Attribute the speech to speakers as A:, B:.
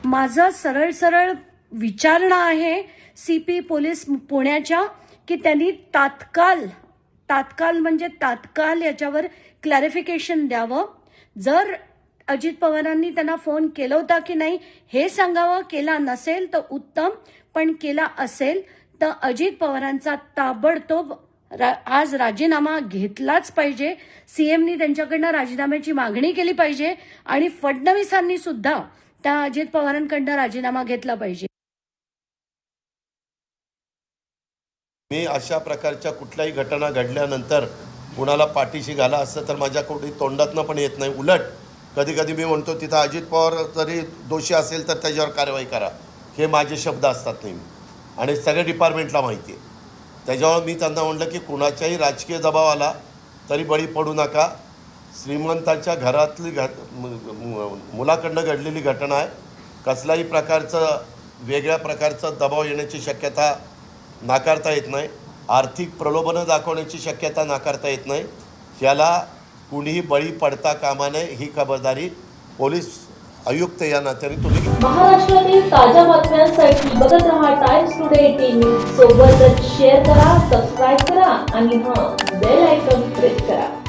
A: माझं सरळ सरळ विचारणं आहे CP पोलीस पुण्याच्या की त्यांनी तात्काळ याच्यावर क्लॅरिफिकेशन द्यावं. जर अजित पवारांनी त्यांना फोन केला होता की नाही हे सांगावं. केला नसेल तर उत्तम, पण केला असेल तर अजित पवारांचा ताबडतोब आज राजीनामा घेतलाच पाहिजे. सीएमनी त्यांच्याकडनं राजीनाम्याची मागणी केली पाहिजे आणि फडणवीसांनी सुद्धा त्या अजित पवारांकडनं राजीनामा घेतला पाहिजे.
B: मी अशा प्रकारच्या कुठल्याही घटना घडल्यानंतर कुणाला पाठीशी घाला असं तर माझ्या कोणी तोंडातनं पण येत नाही. उलट कधी कधी मी म्हणतो तिथं अजित पवार जरी दोषी असेल तर त्याच्यावर कारवाई करा, हे माझे शब्द असतात नेहमी आणि सगळ्या डिपार्टमेंटला माहिती आहे. त्याच्यामुळे मी त्यांना म्हटलं की कुणाच्याही राजकीय दबाव आला तरी बळी पडू नका. श्रीमंताच्या घरातली मुलाकडनं घडलेली घटना आहे. कसल्याही प्रकारचं वेगळ्या प्रकारचं दबाव येण्याची शक्यता नाकारता येत नाही. आर्थिक प्रलोभनं दाखवण्याची शक्यता नाकारता येत नाही. याला कुणीही बळी पडता कामा नये ही खबरदारी पोलीस आयुक्त या नात्याने तुम्ही.
C: महाराष्ट्रातील ताज्या बातम्यांसाठी बघत रहा टाइम्स टुडे 18 न्यूज. सोबतच शेअर करा, सबस्क्राईब करा आणि बेल आयकॉन प्रेस करा.